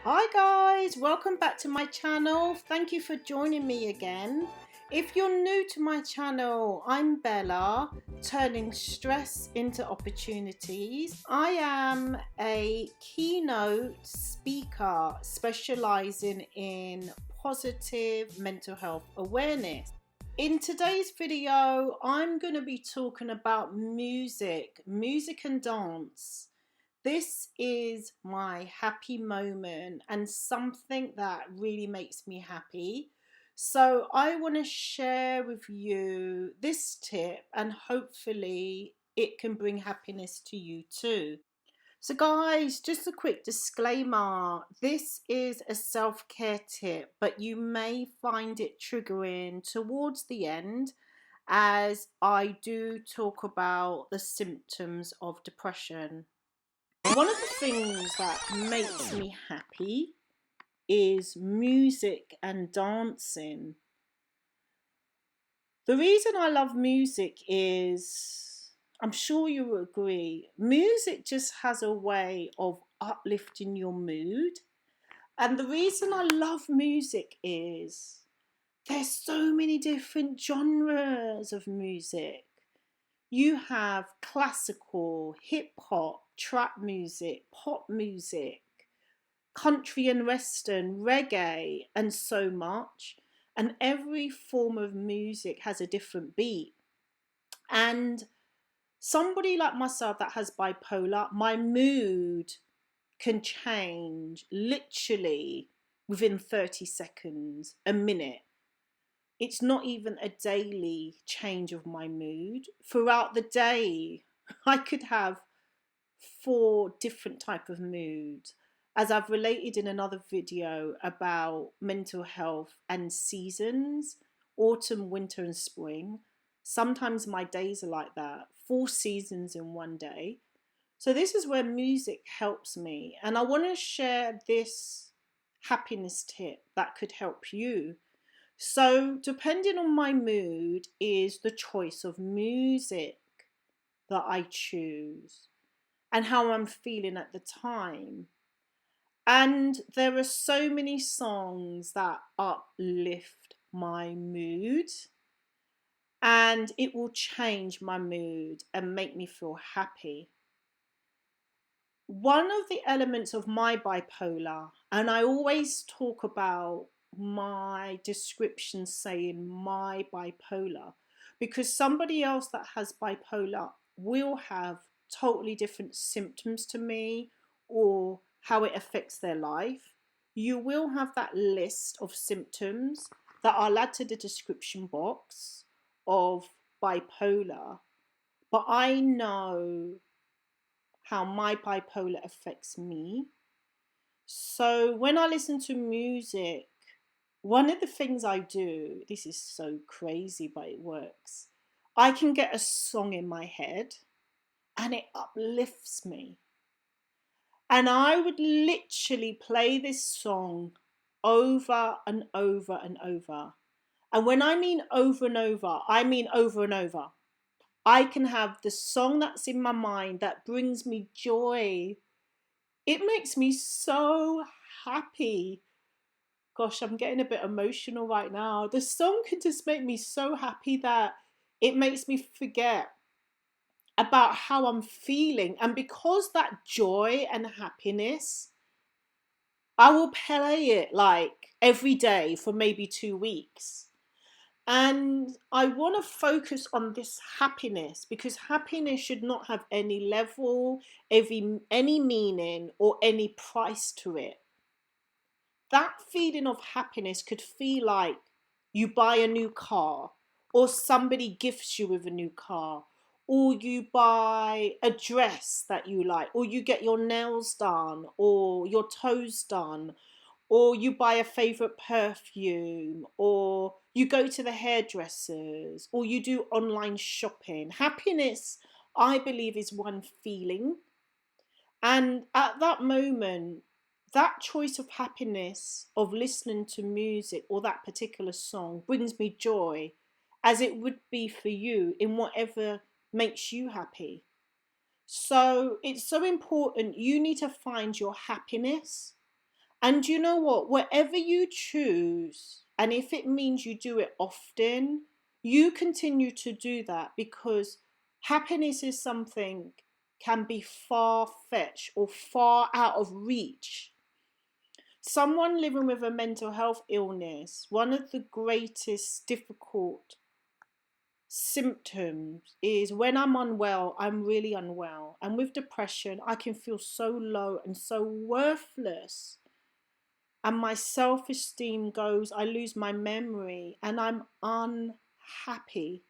Hi guys, welcome back to my channel. Thank you for joining me again. If you're new to my channel, I'm Bella, turning stress into opportunities. I am a keynote speaker specializing in positive mental health awareness. In today's video, I'm going to be talking about music and dance. This is my happy moment and something that really makes me happy. So I want to share with you this tip and hopefully it can bring happiness to you too. So guys, just a quick disclaimer. This is a self-care tip, but you may find it triggering towards the end as I do talk about the symptoms of depression. One of the things that makes me happy is music and dancing. The reason I love music is, I'm sure you will agree, music just has a way of uplifting your mood. And the reason I love music is there's so many different genres of music. You have classical, hip hop, trap music, pop music, country and western, reggae, and so much. And every form of music has a different beat. And somebody like myself that has bipolar, my mood can change literally within 30 seconds, a minute. It's not even a daily change of my mood. Throughout the day, I could have 4 different type of moods. As I've related in another video about mental health and seasons, autumn, winter and spring. Sometimes my days are like that, 4 seasons in one day. So this is where music helps me. And I want to share this happiness tip that could help you. So depending on my mood is the choice of music that I choose and how I'm feeling at the time. And there are so many songs that uplift my mood and it will change my mood and make me feel happy. One of the elements of my bipolar, and I always talk about my description saying my bipolar, because somebody else that has bipolar will have totally different symptoms to me or how it affects their life. You will have that list of symptoms that I'll add to the description box of bipolar, but I know how my bipolar affects me. So when I listen to music, one of the things I do, this is so crazy, but it works. I can get a song in my head and it uplifts me. And I would literally play this song over and over and over. And when I mean over and over, I mean over and over. I can have the song that's in my mind that brings me joy. It makes me so happy. Gosh, I'm getting a bit emotional right now. The song can just make me so happy that it makes me forget about how I'm feeling. And because that joy and happiness, I will play it like every day for maybe 2 weeks. And I want to focus on this happiness because happiness should not have any level, any meaning, or any price to it. That feeling of happiness could feel like you buy a new car, or somebody gifts you with a new car, or you buy a dress that you like, or you get your nails done, or your toes done, or you buy a favorite perfume, or you go to the hairdressers, or you do online shopping. Happiness, I believe, is one feeling. And at that moment, that choice of happiness of listening to music or that particular song brings me joy, as it would be for you in whatever makes you happy. So it's so important. You need to find your happiness. And you know what? Whatever you choose, and if it means you do it often, you continue to do that, because happiness is something can be far fetched or far out of reach. Someone living with a mental health illness, one of the greatest difficult symptoms is when I'm unwell, I'm really unwell. And with depression, I can feel so low and so worthless. And my self esteem goes, I lose my memory, and I'm unhappy.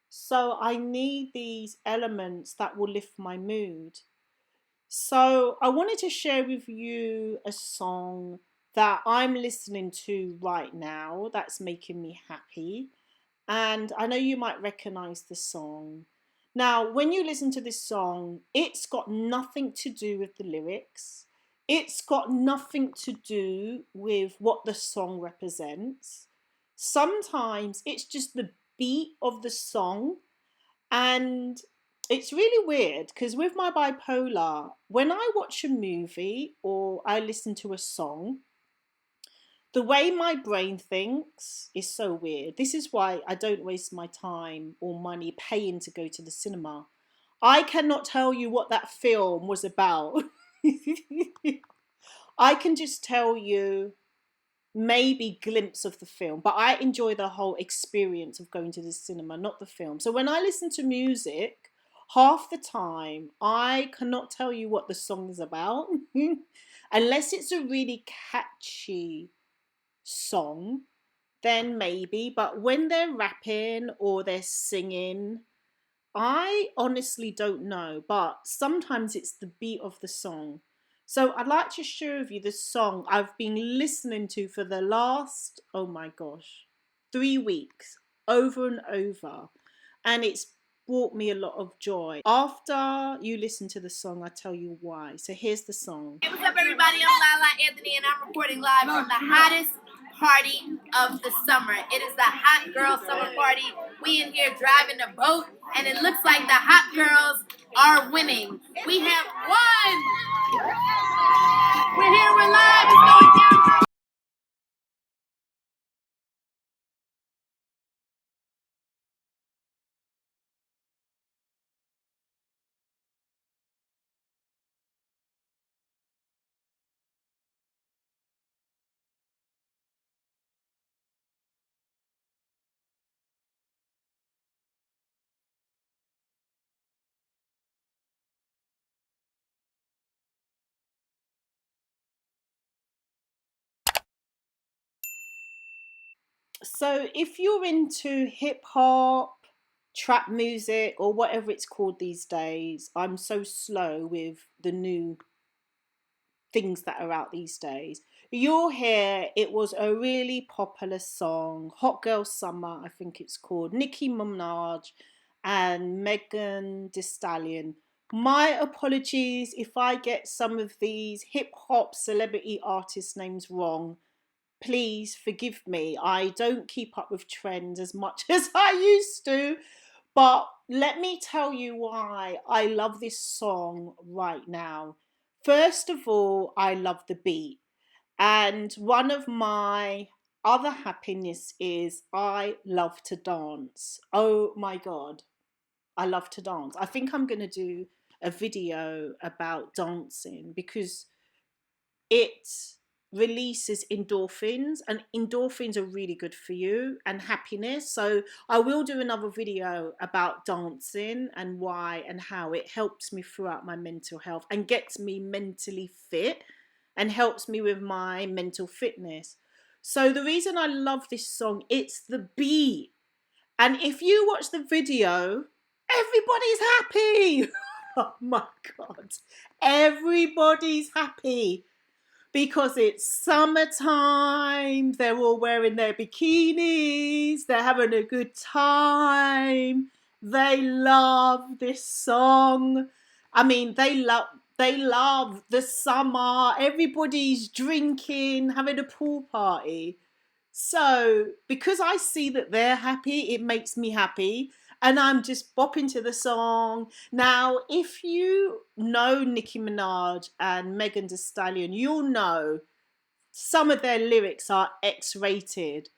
So I need these elements that will lift my mood. So I wanted to share with you a song that I'm listening to right now that's making me happy. And I know you might recognize the song. Now, when you listen to this song, it's got nothing to do with the lyrics. It's got nothing to do with what the song represents. Sometimes it's just the beat of the song. And it's really weird because with my bipolar, when I watch a movie or I listen to a song, the way my brain thinks is so weird. This is why I don't waste my time or money paying to go to the cinema. I cannot tell you what that film was about. I can just tell you maybe glimpse of the film, but I enjoy the whole experience of going to the cinema, not the film. So when I listen to music, half the time I cannot tell you what the song is about unless it's a really catchy song, then maybe. But when they're rapping or they're singing, I honestly don't know, but sometimes it's the beat of the song. So I'd like to share with you the song I've been listening to for the last, oh my gosh, 3 weeks, over and over. And it's brought me a lot of joy. After you listen to the song, I'll tell you why. So here's the song. Hey, what's up, everybody? I'm Lala Anthony, and I'm reporting live from the hottest party of the summer. It is the Hot Girl Summer Party. We in here driving a boat, and it looks like the hot girls are winning. We have won! We're here, we're live, it's going down. So if you're into hip hop, trap music, or whatever it's called these days, I'm so slow with the new things that are out these days. You'll hear it was a really popular song, Hot Girl Summer, I think it's called, Nicki Minaj and Megan Thee Stallion. My apologies if I get some of these hip hop celebrity artist names wrong. Please forgive me. I don't keep up with trends as much as I used to. But let me tell you why I love this song right now. First of all, I love the beat. And one of my other happiness is I love to dance. Oh my God, I love to dance. I think I'm going to do a video about dancing because it releases endorphins, and endorphins are really good for you and happiness. So I will do another video about dancing and why and how it helps me throughout my mental health and gets me mentally fit and helps me with my mental fitness. So the reason I love this song, it's the beat. And if you watch the video, everybody's happy. Oh my God. Everybody's happy because it's summertime. They're all wearing their bikinis. They're having a good time. They love this song. I mean, they love the summer. Everybody's drinking, having a pool party. So because I see that they're happy, it makes me happy. and I'm just bopping to the song. Now, if you know Nicki Minaj and Megan Thee Stallion, you'll know some of their lyrics are X-rated.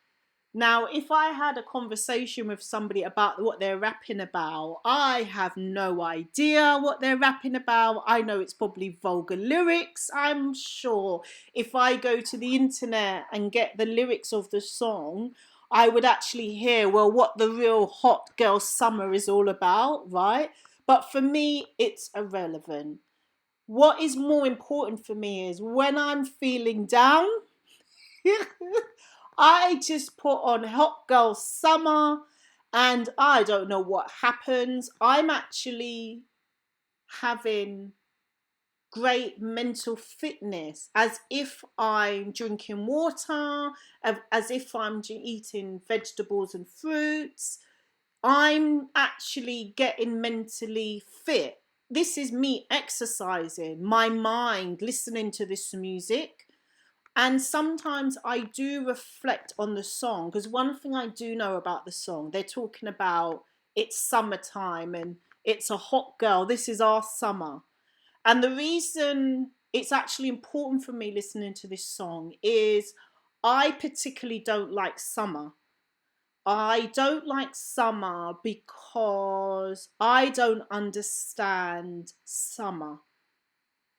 Now, if I had a conversation with somebody about what they're rapping about, I have no idea what they're rapping about. I know it's probably vulgar lyrics. I'm sure if I go to the internet and get the lyrics of the song, I would actually hear, well, what the real hot girl summer is all about, right? But for me, it's irrelevant. What is more important for me is when I'm feeling down, I just put on Hot Girl Summer and I don't know what happens. I'm actually having great mental fitness, as if I'm drinking water, as if I'm eating vegetables and fruits. I'm actually getting mentally fit. This is me exercising my mind, listening to this music. And sometimes I do reflect on the song, because one thing I do know about the song, they're talking about it's summertime and it's a hot girl. This is our summer. And the reason it's actually important for me listening to this song is I particularly don't like summer. I don't like summer because I don't understand summer.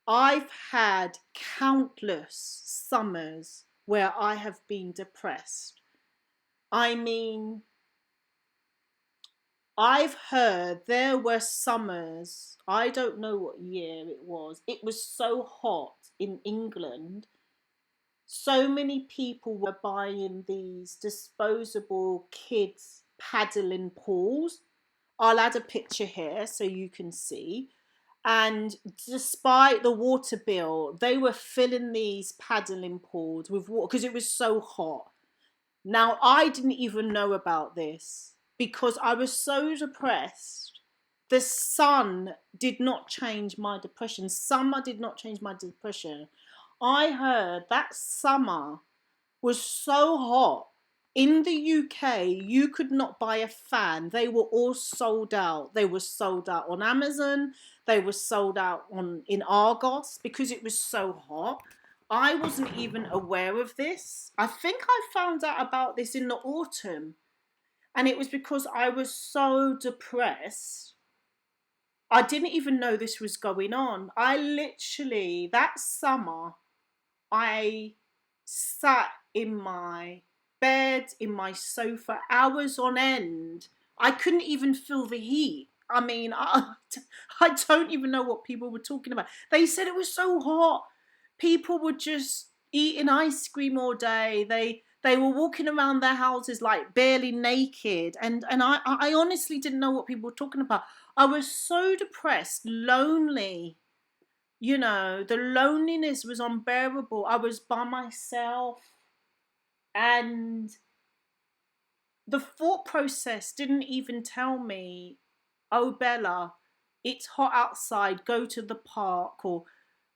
I've had countless summers where I have been depressed. I mean, I've heard there were summers, I don't know what year it was so hot in England. So many people were buying these disposable kids paddling pools. I'll add a picture here so you can see. And despite the water bill, they were filling these paddling pools with water because it was so hot. Now, I didn't even know about this because I was so depressed. The sun did not change my depression. Summer did not change my depression. I heard that summer was so hot. In the UK, you could not buy a fan. They were all sold out. They were sold out on Amazon. They were sold out in Argos because it was so hot. I wasn't even aware of this. I think I found out about this in the autumn. And it was because I was so depressed. I didn't even know this was going on. I literally, that summer, I sat in my bed, in my sofa, hours on end. I couldn't even feel the heat. I mean, I don't even know what people were talking about. They said it was so hot. People were just eating ice cream all day. They were walking around their houses like barely naked. And I honestly didn't know what people were talking about. I was so depressed, lonely. You know, the loneliness was unbearable. I was by myself. And the thought process didn't even tell me, oh, Bella, it's hot outside, go to the park. Or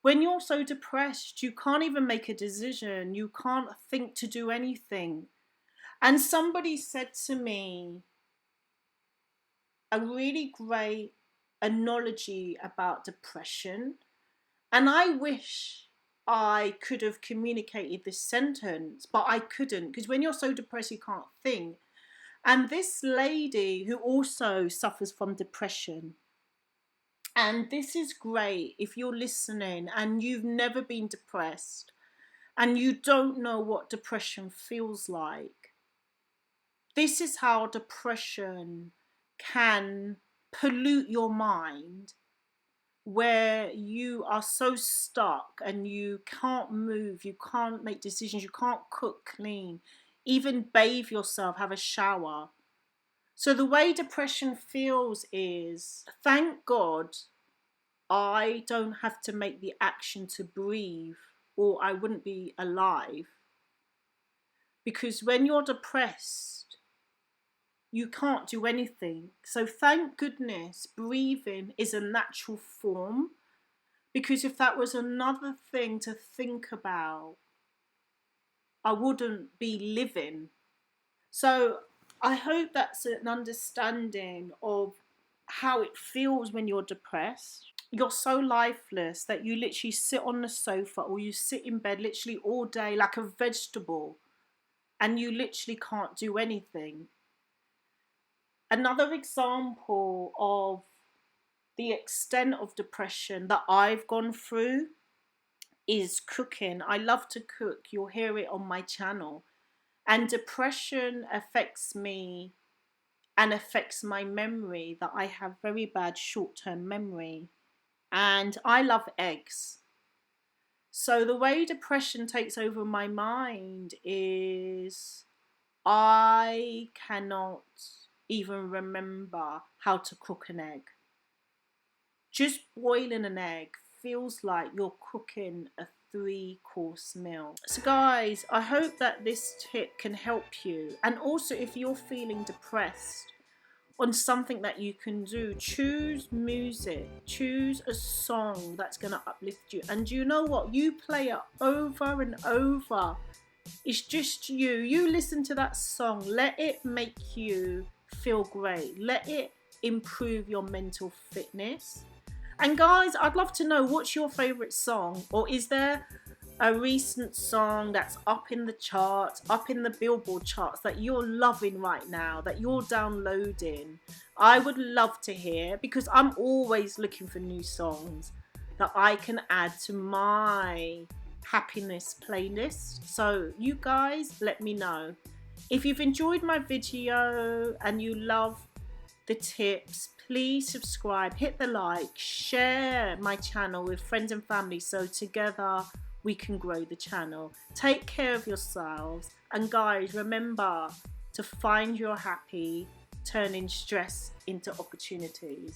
when you're so depressed, you can't even make a decision. You can't think to do anything. And somebody said to me a really great analogy about depression. And I wish I could have communicated this sentence, but I couldn't, because when you're so depressed, you can't think. And this lady who also suffers from depression, and this is great if you're listening and you've never been depressed and you don't know what depression feels like. This is how depression can pollute your mind, where you are so stuck and you can't move, you can't make decisions, you can't cook, clean, even bathe yourself, have a shower. So the way depression feels is, thank God I don't have to make the action to breathe, or I wouldn't be alive. Because when you're depressed, you can't do anything. So thank goodness breathing is a natural form, because if that was another thing to think about, I wouldn't be living. So I hope that's an understanding of how it feels when you're depressed. You're so lifeless that you literally sit on the sofa or you sit in bed literally all day like a vegetable, and you literally can't do anything. Another example of the extent of depression that I've gone through is cooking. I love to cook. You'll hear it on my channel. And depression affects me and affects my memory, that I have very bad short-term memory. And I love eggs. So the way depression takes over my mind is I cannot even remember how to cook an egg. Just boiling an egg feels like you're cooking a 3-course meal. So guys, I hope that this tip can help you. And also, if you're feeling depressed, on something that you can do, choose music, choose a song that's going to uplift you. And you know what? You play it over and over. It's just you listen to that song, let it make you feel great, let it improve your mental fitness. And guys, I'd love to know, what's your favorite song? Or is there a recent song that's up in the charts, up in the Billboard charts, that you're loving right now, that you're downloading? I would love to hear, because I'm always looking for new songs that I can add to my happiness playlist. So you guys, let me know. If you've enjoyed my video and you love the tips, please subscribe, hit the like, share my channel with friends and family, so together we can grow the channel. Take care of yourselves, and guys, remember to find your happy, turning stress into opportunities.